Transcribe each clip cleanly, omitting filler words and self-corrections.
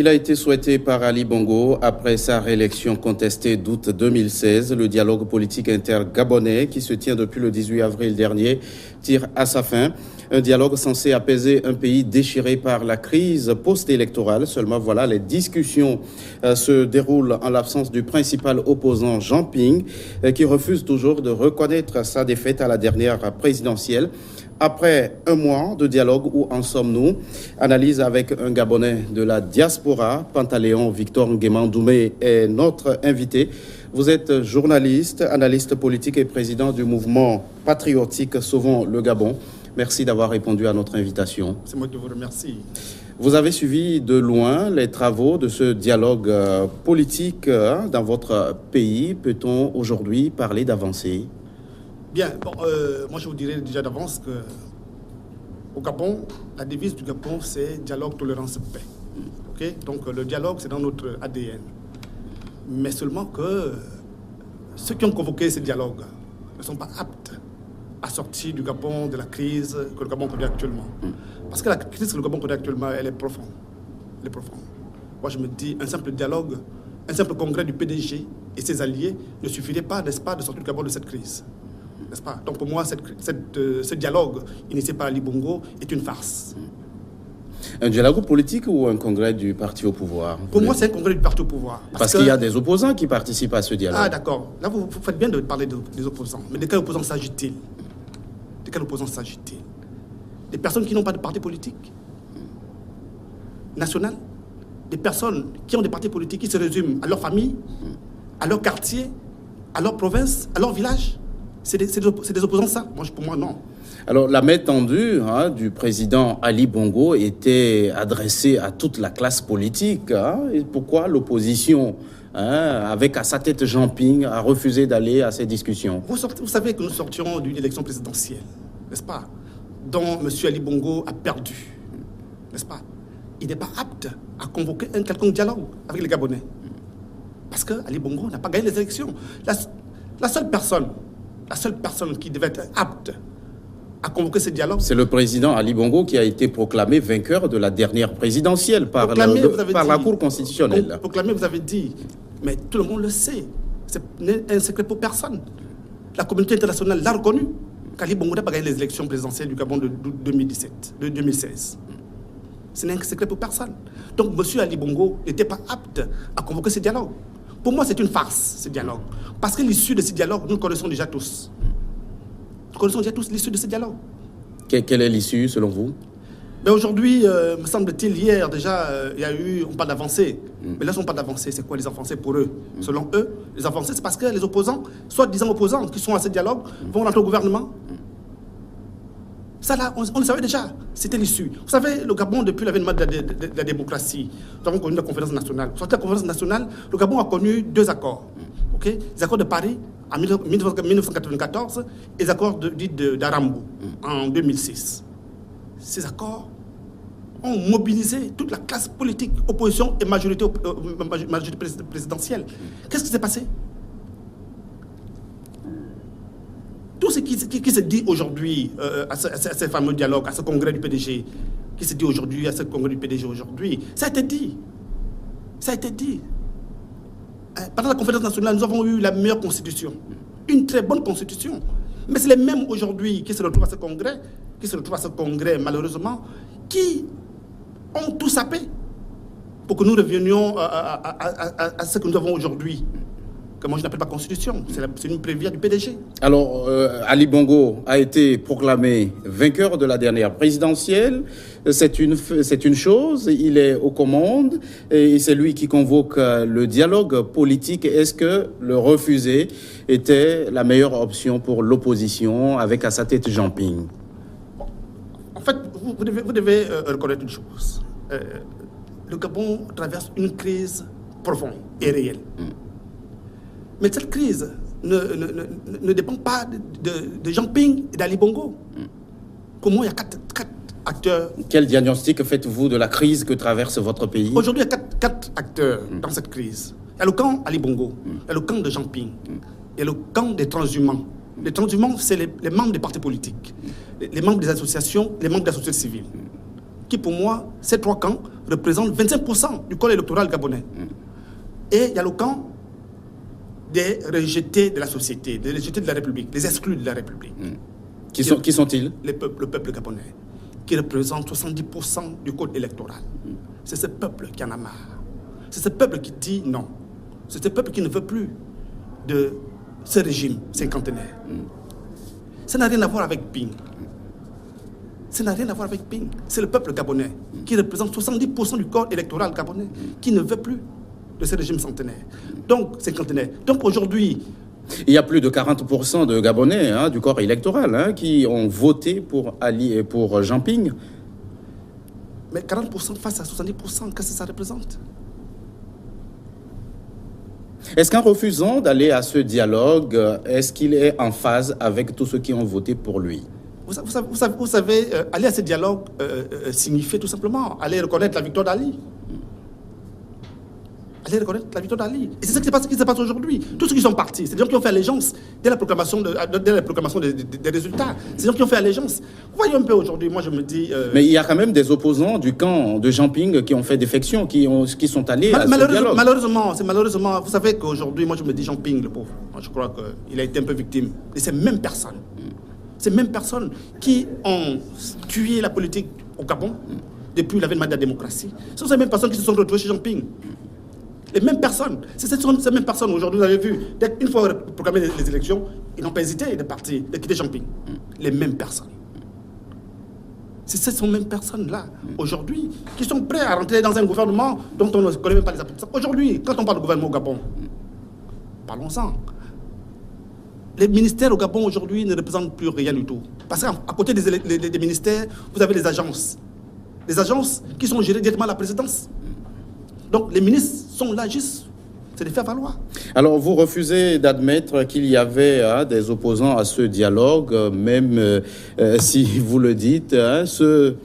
Il a été souhaité par Ali Bongo après sa réélection contestée d'août 2016. Le dialogue politique inter-gabonais qui se tient depuis le 18 avril dernier tire à sa fin. Un dialogue censé apaiser un pays déchiré par la crise post-électorale. Seulement, voilà, les discussions se déroulent en l'absence du principal opposant Jean Ping, qui refuse toujours de reconnaître sa défaite à la dernière présidentielle. Après un mois de dialogue, où en sommes-nous? Analyse avec un Gabonais de la diaspora. Pantaleon Victor Nguema-Ndoumé est notre invité. Vous êtes journaliste, analyste politique et président du mouvement patriotique Sauvons le Gabon. Merci d'avoir répondu à notre invitation. C'est moi qui vous remercie. Vous avez suivi de loin les travaux de ce dialogue politique dans votre pays. Peut-on aujourd'hui parler d'avancée? Bien, moi je vous dirais déjà d'avance que au Gabon, la devise du Gabon, c'est dialogue, tolérance, paix. Okay? Donc le dialogue, c'est dans notre ADN. Mais seulement que ceux qui ont convoqué ce dialogue ne sont pas aptes à sortir du Gabon de la crise que le Gabon connaît actuellement. Parce que la crise que le Gabon connaît actuellement, elle est profonde. Elle est profonde. Moi je me dis, un simple dialogue, un simple congrès du PDG et ses alliés ne suffirait pas, n'est-ce pas, de sortir du Gabon de cette crise. N'est-ce pas? Donc pour moi, ce dialogue initié par Ali Bongo est une farce. Un dialogue politique ou un congrès du parti au pouvoir? Pour moi, c'est un congrès du parti au pouvoir. Parce qu'il y a des opposants qui participent à ce dialogue. Ah d'accord. Là, vous faites bien de parler des opposants. Mais de quels opposants s'agit-il? De quels opposants s'agit-il? Des personnes qui n'ont pas de parti politique national? Des personnes qui ont des partis politiques qui se résument à leur famille, à leur quartier, à leur province, à leur village? C'est des opposants, ça? Pour moi, non. Alors, la main tendue du président Ali Bongo était adressée à toute la classe politique. Et pourquoi l'opposition, avec à sa tête Jean Ping, a refusé d'aller à ces discussions? Vous savez que nous sortions d'une élection présidentielle, n'est-ce pas, dont M. Ali Bongo a perdu, n'est-ce pas? Il n'est pas apte à convoquer un quelconque dialogue avec les Gabonais. Parce que Ali Bongo n'a pas gagné les élections. La seule personne qui devait être apte à convoquer ce dialogue, c'est le président Ali Bongo qui a été proclamé vainqueur de la dernière présidentielle par la Cour constitutionnelle. Proclamé, vous avez dit, mais tout le monde le sait. C'est un secret pour personne. La communauté internationale l'a reconnu qu'Ali Bongo n'a pas gagné les élections présidentielles du Gabon de 2016. Ce n'est un secret pour personne. Donc M. Ali Bongo n'était pas apte à convoquer ce dialogue. Pour moi, c'est une farce, ce dialogue. Parce que l'issue de ce dialogue, nous le connaissons déjà tous. Nous connaissons déjà tous l'issue de ce dialogue. Quelle est l'issue, selon vous? Mais aujourd'hui, me semble-t-il, hier déjà, il y a eu, on parle d'avancée. Mais là, on parle d'avancée. C'est quoi les avancées pour eux? Selon eux, les avancées, c'est parce que les opposants, soi-disant opposants qui sont à ce dialogue, vont rentrer au gouvernement. Ça, là, on le savait déjà. C'était l'issue. Vous savez, le Gabon, depuis l'avènement de la démocratie, nous avons connu la conférence nationale. Sur la conférence nationale, le Gabon a connu deux accords. Okay? Les accords de Paris en 1994 et les accords d'Arambo en 2006. Ces accords ont mobilisé toute la classe politique, opposition et majorité présidentielle. Qu'est-ce qui s'est passé? Tout ce qui se dit aujourd'hui à ce fameux dialogue, à ce congrès du PDG, qui se dit aujourd'hui à ce congrès du PDG aujourd'hui, ça a été dit. Ça a été dit. Pendant la conférence nationale, nous avons eu la meilleure constitution. Une très bonne constitution. Mais c'est les mêmes aujourd'hui qui se retrouvent à ce congrès, malheureusement, qui ont tout sapé pour que nous revenions à ce que nous avons aujourd'hui. Que moi je n'appelle pas constitution, c'est une prévia du PDG. Alors, Ali Bongo a été proclamé vainqueur de la dernière présidentielle. C'est une chose, il est aux commandes et c'est lui qui convoque le dialogue politique. Est-ce que le refuser était la meilleure option pour l'opposition avec à sa tête Jean Ping? Bon, en fait, vous devez reconnaître une chose. Le Gabon traverse une crise profonde et réelle. Mais cette crise ne dépend pas de Jean Ping et d'Ali Bongo. Pour moi, il y a quatre acteurs. Quel diagnostic faites-vous de la crise que traverse votre pays? Aujourd'hui, il y a quatre acteurs dans cette crise. Il y a le camp Ali Bongo, il y a le camp de Jean Ping, il y a le camp des transhumants. Les transhumants, c'est les membres des partis politiques, les membres des associations, les membres de la société civile. qui pour moi, ces 3 camps représentent 25% du corps électoral gabonais. Et il y a le camp des rejetés de la société, des rejetés de la République, des exclus de la République. Qui sont-ils? Le peuple gabonais, qui représente 70% du code électoral. C'est ce peuple qui en a marre. C'est ce peuple qui dit non. C'est ce peuple qui ne veut plus de ce régime cinquantenaire. Ça n'a rien à voir avec Ping. Ça n'a rien à voir avec Ping. C'est le peuple gabonais qui représente 70% du corps électoral gabonais qui ne veut plus de ce régime centenaire. Donc, cinquantenaire. Donc aujourd'hui... Il y a plus de 40% de Gabonais du corps électoral qui ont voté pour Ali et pour Jean Ping. Mais 40% face à 70%, qu'est-ce que ça représente? Est-ce qu'en refusant d'aller à ce dialogue, est-ce qu'il est en phase avec tous ceux qui ont voté pour lui? Vous savez, aller à ce dialogue signifie tout simplement aller reconnaître la victoire d'Ali. Aller reconnaître la victoire d'Ali. Et c'est ce qui se passe aujourd'hui. Tous ceux qui sont partis, c'est des gens qui ont fait allégeance dès la proclamation des résultats. C'est des gens qui ont fait allégeance. Vous voyez un peu aujourd'hui, moi je me dis... Mais il y a quand même des opposants du camp de Jean Ping qui ont fait défection, qui sont allés à ce dialogue. Malheureusement, vous savez qu'aujourd'hui, moi je me dis Jean Ping, le pauvre, moi, je crois qu'il a été un peu victime de ces mêmes personnes. Ces mêmes personnes qui ont tué la politique au Gabon depuis l'avènement de la démocratie. Ce sont ces mêmes personnes qui se sont retrouvées chez Jean Ping. Les mêmes personnes. C'est ces mêmes personnes, aujourd'hui, vous avez vu, une fois proclamé les élections, ils n'ont pas hésité de partir, de quitter Jean Ping. Les mêmes personnes. C'est ces mêmes personnes-là, aujourd'hui, qui sont prêts à rentrer dans un gouvernement dont on ne connaît même pas les applications. Aujourd'hui, quand on parle de gouvernement au Gabon, parlons-en. Les ministères au Gabon, aujourd'hui, ne représentent plus rien du tout. Parce qu'à côté des ministères, vous avez les agences. Les agences qui sont gérées directement à la présidence. Donc, les ministres sont là juste, c'est de faire valoir. Alors, vous refusez d'admettre qu'il y avait des opposants à ce dialogue, même si vous le dites, ceux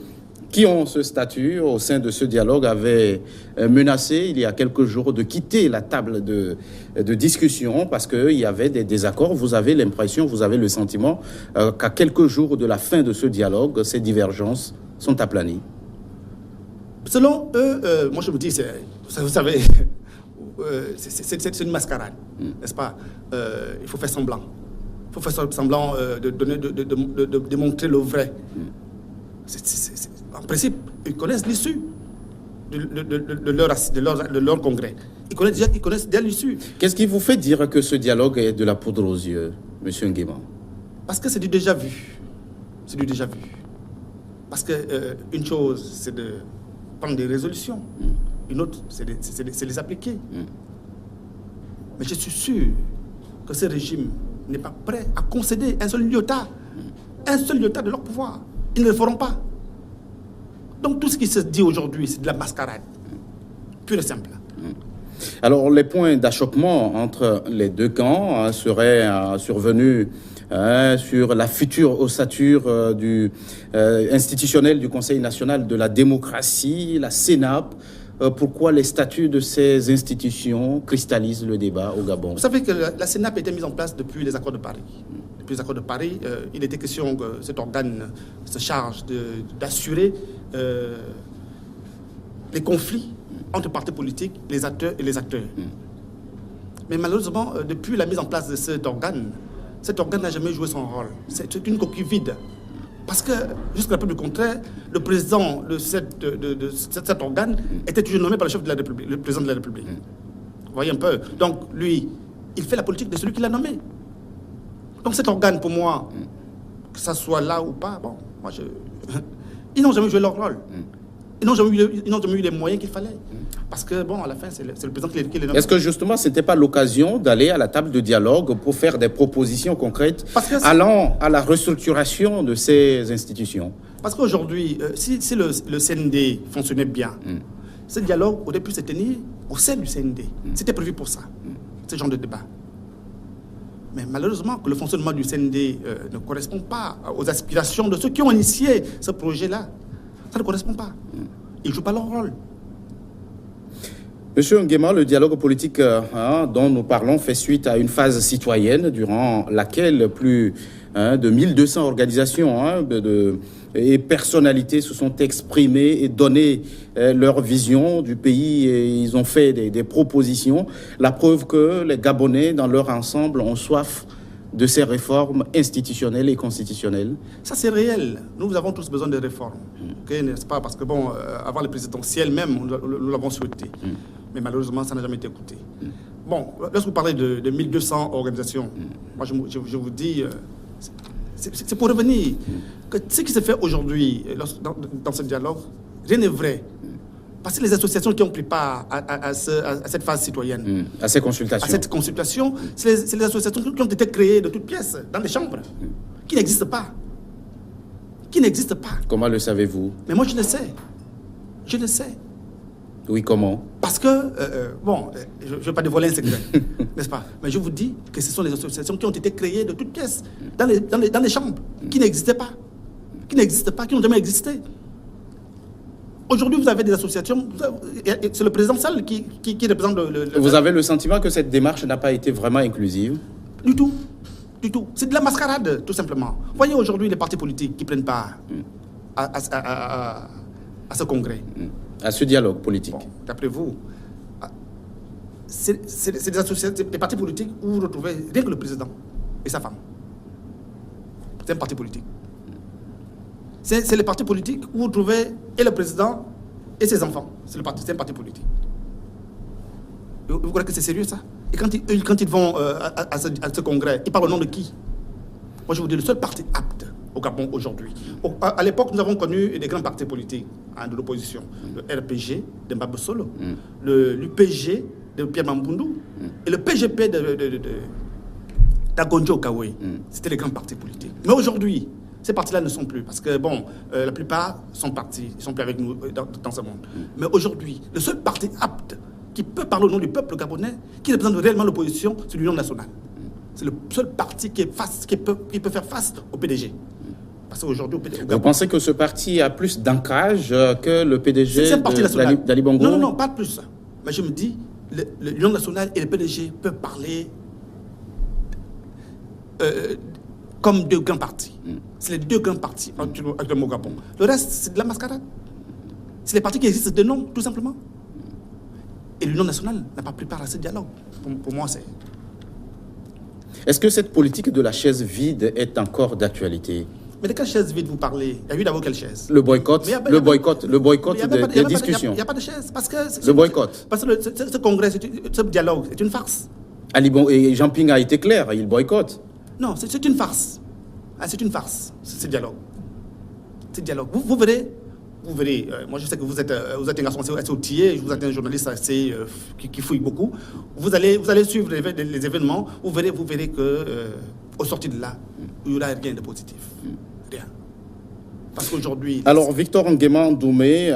qui ont ce statut au sein de ce dialogue avaient menacé il y a quelques jours de quitter la table de discussion parce qu'il y avait des désaccords. Vous avez l'impression, vous avez le sentiment qu'à quelques jours de la fin de ce dialogue, ces divergences sont aplanies. Selon eux, moi je me dis, vous savez, c'est une mascarade, n'est-ce pas? Il faut faire semblant. Il faut faire semblant de démontrer le vrai. En principe, ils connaissent l'issue de leur congrès. Ils connaissent déjà l'issue. Qu'est-ce qui vous fait dire que ce dialogue est de la poudre aux yeux, M. Nguema? Parce que c'est du déjà vu. C'est du déjà vu. Parce qu'une chose, c'est de prendre des résolutions. Une autre, c'est les appliquer. Mais je suis sûr que ce régime n'est pas prêt à concéder un seul iota de leur pouvoir. Ils ne le feront pas. Donc tout ce qui se dit aujourd'hui, c'est de la mascarade. Pure et simple. Alors les points d'achoppement entre les deux camps seraient survenus sur la future ossature institutionnelle du Conseil national de la démocratie, la CENAP. Pourquoi les statuts de ces institutions cristallisent le débat au Gabon? Vous savez que la CENAP a été mise en place depuis les accords de Paris. Depuis les accords de Paris, il était question que cet organe se charge d'assurer les conflits entre partis politiques, les acteurs et les acteurs. Mais malheureusement, depuis la mise en place de cet organe n'a jamais joué son rôle. C'est une coquille vide. Parce que, jusqu'à la preuve du contraire, le président de cet organe était toujours nommé par le chef de la République, le président de la République. Vous voyez un peu. Donc, lui, il fait la politique de celui qui l'a nommé. Donc, cet organe, pour moi, que ça soit là ou pas, bon, moi, ils n'ont jamais joué leur rôle. Ils n'ont jamais eu les moyens qu'il fallait. Parce que, bon, à la fin, c'est le président qui les nomme. Est-ce que, justement, ce n'était pas l'occasion d'aller à la table de dialogue pour faire des propositions concrètes allant à la restructuration de ces institutions? Parce qu'aujourd'hui, si le CND fonctionnait bien, ce dialogue aurait pu se tenir au sein du CND. C'était prévu pour ça, ce genre de débat. Mais malheureusement, que le fonctionnement du CND ne correspond pas aux aspirations de ceux qui ont initié ce projet-là. Ça ne correspond pas. Ils ne jouent pas leur rôle. Monsieur Nguema, le dialogue politique dont nous parlons fait suite à une phase citoyenne durant laquelle plus de 1200 organisations et personnalités se sont exprimées et donné leur vision du pays. Et ils ont fait des propositions. La preuve que les Gabonais, dans leur ensemble, ont soif de ces réformes institutionnelles et constitutionnelles. Ça, c'est réel. Nous avons tous besoin de réformes. N'est-ce pas? Parce que, bon, avant le présidentiel même, nous l'avons souhaité. Mais malheureusement, ça n'a jamais été écouté. Bon, lorsque vous parlez de 1200 organisations, moi, je vous dis, c'est pour revenir que ce qui se fait aujourd'hui dans ce dialogue, rien n'est vrai. Parce que les associations qui ont pris part à cette phase citoyenne, à ces consultations, à cette consultation, c'est les associations qui ont été créées de toutes pièces, dans les chambres, qui n'existent pas. Qui n'existent pas. Comment le savez-vous? Mais moi, je le sais. Je le sais. Oui, comment? Parce que, je ne vais pas dévoiler un secret, n'est-ce pas? Mais je vous dis que ce sont les associations qui ont été créées de toutes pièces, dans les chambres, qui n'existaient pas. Qui n'existent pas, qui n'ont jamais existé. Aujourd'hui, vous avez des associations, c'est le président seul qui représente Vous avez le sentiment que cette démarche n'a pas été vraiment inclusive? Du tout. Du tout. C'est de la mascarade, tout simplement. Voyez aujourd'hui les partis politiques qui prennent part à ce congrès. À ce dialogue politique. Bon, d'après vous, c'est des associations, des partis politiques où vous retrouvez rien que le président et sa femme. C'est un parti politique. C'est les partis politiques où vous trouvez et le président et ses enfants. C'est un parti politique. Vous croyez que c'est sérieux, ça? Et quand ils vont à ce congrès, ils parlent au nom de qui? Moi, je vous dis, le seul parti apte au Gabon aujourd'hui. À l'époque, nous avons connu des grands partis politiques de l'opposition. Le RPG de Mbaba Solo, l'UPG de Pierre Mambundu et le PGP d'Agonjo Kawe. C'était les grands partis politiques. Mais aujourd'hui, ces partis-là ne sont plus, parce que, la plupart sont partis, ils ne sont plus avec nous dans ce monde. Mais aujourd'hui, le seul parti apte qui peut parler au nom du peuple gabonais, qui représente réellement l'opposition, c'est l'Union nationale. C'est le seul parti qui peut faire face au PDG. Parce qu'aujourd'hui, vous pensez que ce parti a plus d'ancrage que le PDG d'Ali Bongo? Non, pas plus. Mais je me dis, l'Union nationale et le PDG peuvent parler comme deux grands partis. C'est les deux grands partis actuellement au Gabon. Le reste, c'est de la mascarade. C'est les partis qui existent de nom, tout simplement. Et l'Union nationale n'a pas pris part à ce dialogue. Pour moi, c'est... Est-ce que cette politique de la chaise vide est encore d'actualité? Mais de quelle chaise vide vous parlez? Il y a eu d'abord quelle chaise? Le boycott des discussions. Il n'y a pas de chaise. Parce que le boycott. Parce que ce congrès, ce dialogue, c'est une farce. Et Jean Ping a été clair, il boycotte. Non, c'est une farce. C'est une farce, ce dialogue. Ce dialogue. Vous verrez, moi je sais que vous êtes un garçon assez outillé, vous êtes un journaliste assez, qui fouille beaucoup. Vous allez suivre les événements, vous verrez que au sortir de là, il n'y aura rien de positif. Rien. Parce qu'aujourd'hui... Alors, Victor Nguema Ndoumé,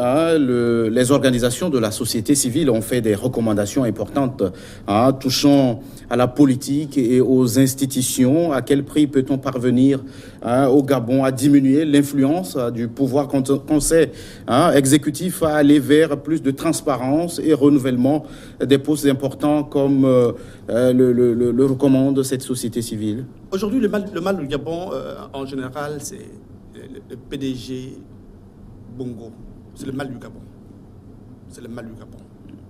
les organisations de la société civile ont fait des recommandations importantes touchant à la politique et aux institutions. À quel prix peut-on parvenir au Gabon à diminuer l'influence du pouvoir conseil exécutif, à aller vers plus de transparence et renouvellement des postes importants comme le recommande cette société civile? Aujourd'hui, le mal du Gabon, en général, c'est le PDG Bongo. C'est le mal du Gabon. C'est le mal du Gabon.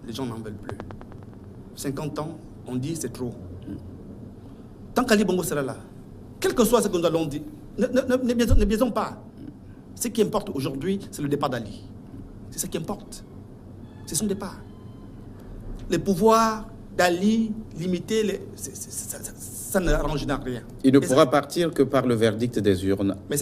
Les gens n'en veulent plus. 50 ans, on dit c'est trop. Tant qu'Ali Bongo sera là, quel que soit ce que nous allons dire, ne biaisons pas. Ce qui importe aujourd'hui, c'est le départ d'Ali. C'est ce qui importe. C'est son départ. Les pouvoirs d'Ali, limiter, ça ne arrange rien. Il ne pourra partir que par le verdict des urnes. Mais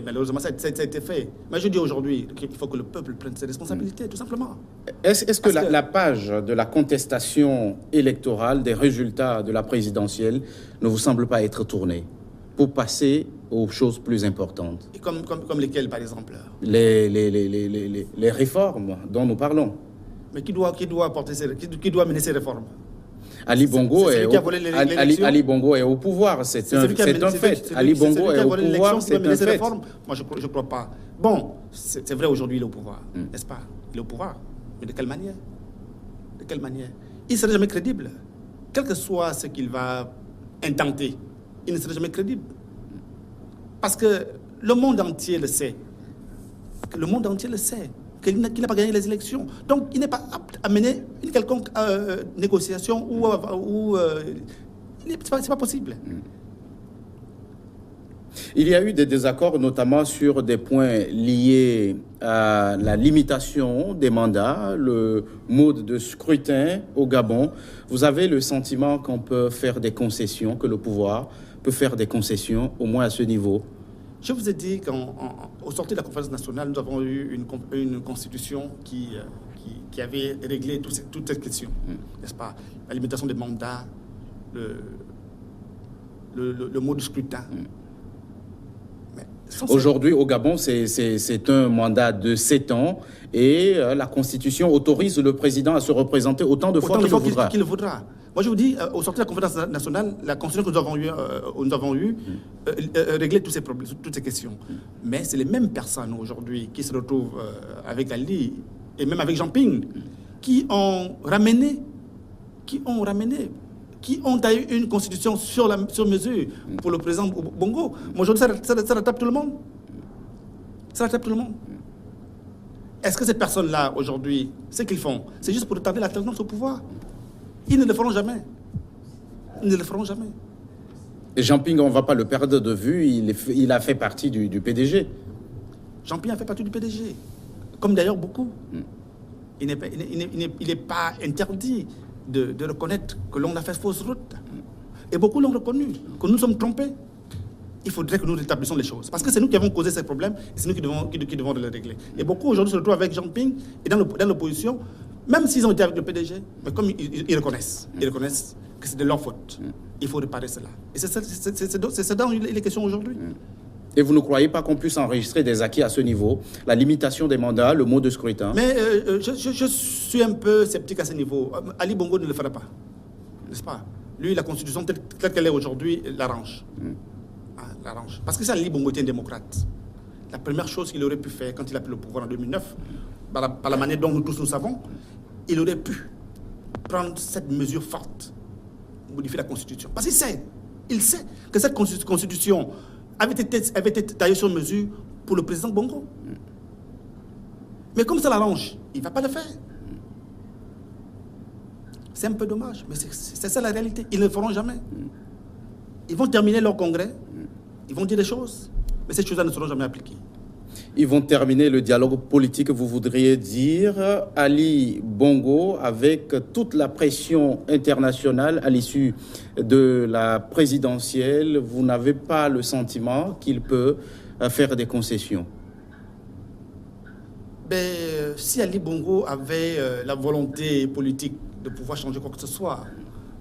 malheureusement, ça a été fait. Mais je dis aujourd'hui qu'il faut que le peuple prenne ses responsabilités, tout simplement. Est-ce que la page de la contestation électorale des résultats de la présidentielle ne vous semble pas être tournée pour passer aux choses plus importantes? Et comme lesquelles, par exemple? Les réformes dont nous parlons. Mais qui doit mener ces réformes? Ali Bongo est au pouvoir, c'est un fait. Ali Bongo est au pouvoir, c'est un fait. Moi, je ne crois pas. Bon, c'est vrai, aujourd'hui, il est au pouvoir, n'est-ce pas? Il est au pouvoir. Mais de quelle manière? quelle manière? Il ne sera jamais crédible. Quel que soit ce qu'il va intenter, il ne sera jamais crédible. Parce que le monde entier le sait. Le monde entier le sait. Qu'il n'a pas gagné les élections. Donc, il n'est pas apte à mener une quelconque négociation ou c'est pas possible. Il y a eu des désaccords, notamment sur des points liés à la limitation des mandats, le mode de scrutin au Gabon. Vous avez le sentiment qu'on peut faire des concessions, que le pouvoir peut faire des concessions, au moins à ce niveau? Je vous ai dit qu'au sortir de la conférence nationale, nous avons eu une constitution qui avait réglé toutes ces questions, n'est-ce pas? La limitation des mandats, le mode de scrutin. Aujourd'hui, au Gabon, c'est un mandat de 7 ans et la Constitution autorise le président à se représenter autant de fois qu'il le voudra. Moi, je vous dis, au sortir de la conférence nationale, la Constitution que nous avons eue réglait toutes ces questions. Mais c'est les mêmes personnes aujourd'hui qui se retrouvent avec Ali et même avec Jean Ping qui ont taillé une constitution sur mesure pour le président Bongo. Moi, aujourd'hui, ça rattrape tout le monde. Ça rattrape tout le monde. Est-ce que ces personnes-là, aujourd'hui, ce qu'ils font, c'est juste pour retarder l'alternance au pouvoir? Ils ne le feront jamais. Ils ne le feront jamais. Et Jean Ping, on ne va pas le perdre de vue, il a fait partie du PDG. Jean Ping a fait partie du PDG, comme d'ailleurs beaucoup. Il n'est pas interdit de reconnaître que l'on a fait fausse route. Et beaucoup l'ont reconnu, que nous sommes trompés. Il faudrait que nous rétablissions les choses. Parce que c'est nous qui avons causé ces problèmes et c'est nous qui devons les régler. Et beaucoup aujourd'hui se retrouvent avec Jean Ping et dans l'opposition, même s'ils ont été avec le PDG, mais comme ils reconnaissent que c'est de leur faute. Il faut réparer cela. Et c'est dans les questions aujourd'hui. Et vous ne croyez pas qu'on puisse enregistrer des acquis à ce niveau? La limitation des mandats, le mode de scrutin? Mais je suis un peu sceptique à ce niveau. Ali Bongo ne le fera pas. N'est-ce pas? Lui, la Constitution telle qu'elle est aujourd'hui l'arrange. L'arrange. Parce que si Ali Bongo était un démocrate, la première chose qu'il aurait pu faire quand il a pris le pouvoir en 2009, par la manière dont nous tous nous savons, il aurait pu prendre cette mesure forte, modifier la Constitution. Parce qu'il sait que cette Constitution avait été taillée sur mesure pour le président Bongo. Mais comme ça l'arrange, il ne va pas le faire. C'est un peu dommage, mais c'est ça la réalité. Ils ne le feront jamais. Ils vont terminer leur congrès, ils vont dire des choses, mais ces choses-là ne seront jamais appliquées. Ils vont terminer le dialogue politique, vous voudriez dire, Ali Bongo, avec toute la pression internationale à l'issue de la présidentielle. Vous n'avez pas le sentiment qu'il peut faire des concessions? Si Ali Bongo avait la volonté politique de pouvoir changer quoi que ce soit,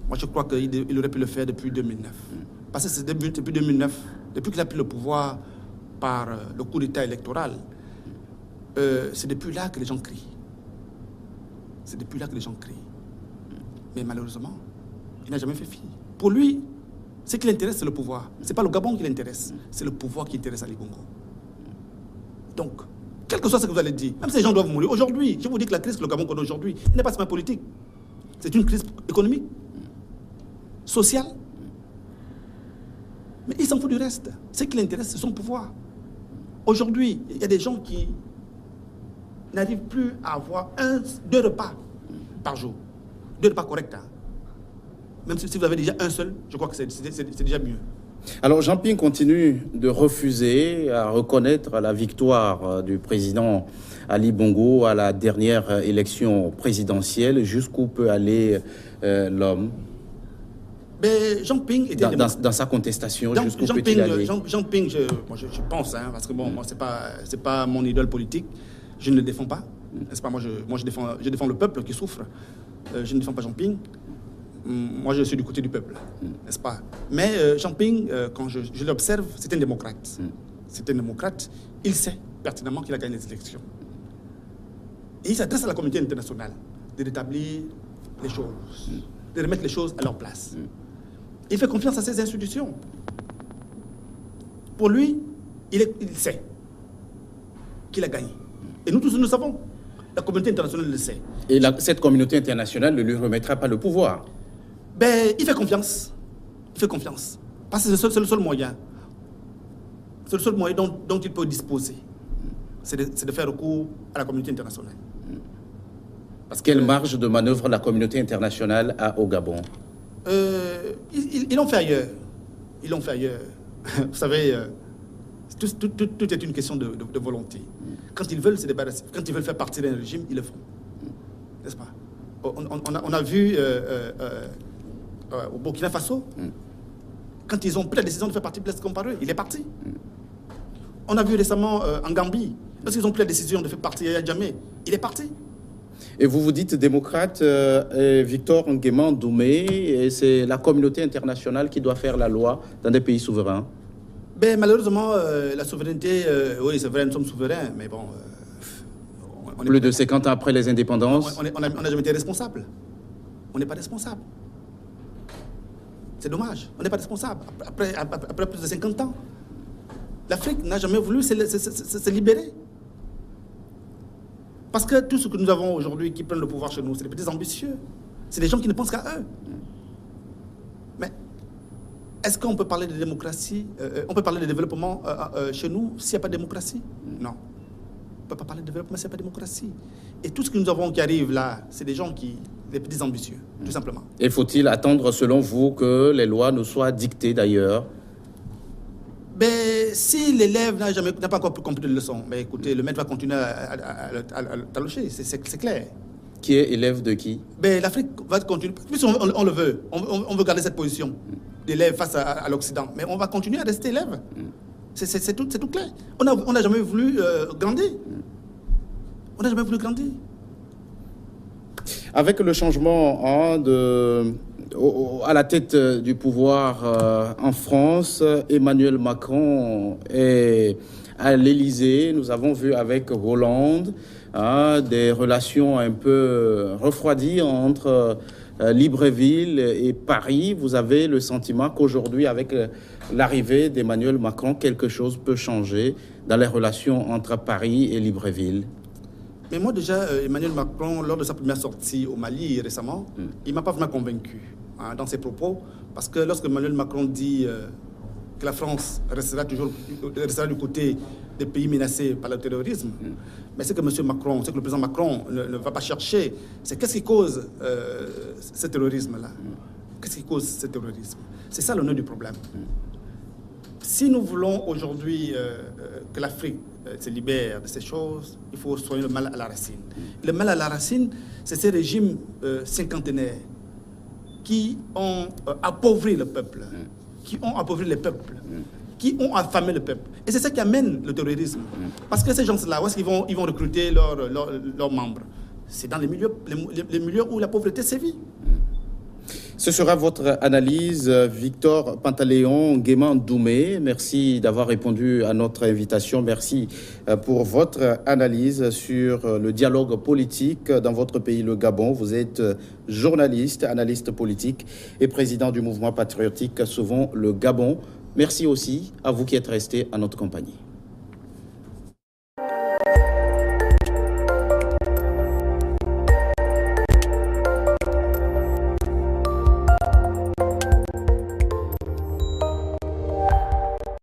moi je crois qu'il aurait pu le faire depuis 2009. Parce que c'est depuis 2009, depuis qu'il a pris le pouvoir par le coup d'État électoral, c'est depuis là que les gens crient. C'est depuis là que les gens crient. Mais malheureusement, il n'a jamais fait fi. Pour lui, ce qui l'intéresse, c'est le pouvoir. Ce n'est pas le Gabon qui l'intéresse, c'est le pouvoir qui intéresse Ali Bongo. Donc, quel que soit ce que vous allez dire, même si les gens doivent mourir, aujourd'hui, je vous dis que la crise que le Gabon connaît aujourd'hui n'est pas seulement politique. C'est une crise économique, sociale. Mais il s'en fout du reste. Ce qui l'intéresse, c'est son pouvoir. Aujourd'hui, il y a des gens qui n'arrivent plus à avoir 2 repas par jour. 2 repas corrects. Même si vous avez déjà un seul, je crois que c'est déjà mieux. Alors Jean Ping continue de refuser à reconnaître la victoire du président Ali Bongo à la dernière élection présidentielle. Jusqu'où peut aller l'homme? Jean Ping était dans sa contestation, jusqu'où peut-il aller? Jean Ping, je pense, parce que moi c'est pas mon idole politique, je ne le défends pas, n'est-ce pas? Moi je défends le peuple qui souffre, je ne défends pas Jean Ping. Moi je suis du côté du peuple, n'est-ce pas? Mais Jean Ping, quand je l'observe, c'est un démocrate. C'est un démocrate, il sait pertinemment qu'il a gagné les élections. Et il s'adresse à la communauté internationale de rétablir les choses, de remettre les choses à leur place. Il fait confiance à ces institutions. Pour lui, il sait qu'il a gagné. Et nous tous, nous savons. La communauté internationale le sait. Et cette communauté internationale ne lui remettra pas le pouvoir. Ben, il fait confiance. Il fait confiance. Parce que c'est le seul moyen. C'est le seul moyen dont il peut disposer. C'est de faire recours à la communauté internationale. Parce quelle marge de manœuvre la communauté internationale a au Gabon? Ils l'ont fait ailleurs. Ils l'ont fait ailleurs. Vous savez, tout est une question de volonté. Quand ils veulent se débarrasser, quand ils veulent faire partie d'un régime, ils le font. N'est-ce pas? On a vu au Burkina Faso, quand ils ont pris la décision de faire partie de Blaise Compaoré, il est parti. On a vu récemment en Gambie, lorsqu'ils ont pris la décision de faire partie de Yaya Jammeh, il est parti. Et vous vous dites démocrate, Victor Nguema Ndoumé, et c'est la communauté internationale qui doit faire la loi dans des pays souverains? Ben, malheureusement, la souveraineté, oui, c'est vrai, nous sommes souverains, mais bon... Plus de 50 ans après les indépendances. On n'a jamais été responsable. On n'est pas responsable. C'est dommage, on n'est pas responsable. Après plus de 50 ans, l'Afrique n'a jamais voulu se libérer. Parce que tout ce que nous avons aujourd'hui qui prennent le pouvoir chez nous, c'est des petits ambitieux. C'est des gens qui ne pensent qu'à eux. Mais est-ce qu'on peut parler de démocratie, on peut parler de développement chez nous s'il n'y a pas de démocratie? Non. On ne peut pas parler de développement s'il n'y a pas de démocratie. Et tout ce que nous avons qui arrive là, c'est des gens des petits ambitieux, tout simplement. Et faut-il attendre, selon vous, que les lois nous soient dictées d'ailleurs? Ben, si l'élève n'a pas encore compris de leçon, ben, écoutez, le maître va continuer à le talocher, c'est clair. Qui est élève de qui? Ben, l'Afrique va continuer, puisqu'on on le veut, on veut garder cette position d'élève face à l'Occident, mais on va continuer à rester élève. C'est tout clair. On n'a jamais voulu grandir. On n'a jamais voulu grandir. Avec le changement à la tête du pouvoir en France, Emmanuel Macron est à l'Élysée. Nous avons vu avec Hollande des relations un peu refroidies entre Libreville et Paris. Vous avez le sentiment qu'aujourd'hui, avec l'arrivée d'Emmanuel Macron, quelque chose peut changer dans les relations entre Paris et Libreville? Mais moi déjà, Emmanuel Macron, lors de sa première sortie au Mali récemment, il ne m'a pas vraiment convaincu dans ses propos. Parce que lorsque Emmanuel Macron dit que la France restera du côté des pays menacés par le terrorisme, mais c'est que le président Macron ne va pas chercher, c'est qu'est-ce qui cause ce terrorisme-là? Qu'est-ce qui cause ce terrorisme? C'est ça le nœud du problème. Si nous voulons aujourd'hui que l'Afrique se libère de ces choses, il faut soigner le mal à la racine. Le mal à la racine, c'est ces régimes cinquantenaires qui ont appauvri le peuple, qui ont appauvri les peuples, qui ont affamé le peuple. Et c'est ça qui amène le terrorisme. Parce que ces gens-là, où est-ce qu'ils vont recruter leurs membres? C'est dans les milieux où la pauvreté sévit. Ce sera votre analyse, Victor Pantaleon Nguema Ndoumé. Merci d'avoir répondu à notre invitation. Merci pour votre analyse sur le dialogue politique dans votre pays, le Gabon. Vous êtes journaliste, analyste politique et président du mouvement patriotique Sauvons le Gabon. Merci aussi à vous qui êtes restés à notre compagnie.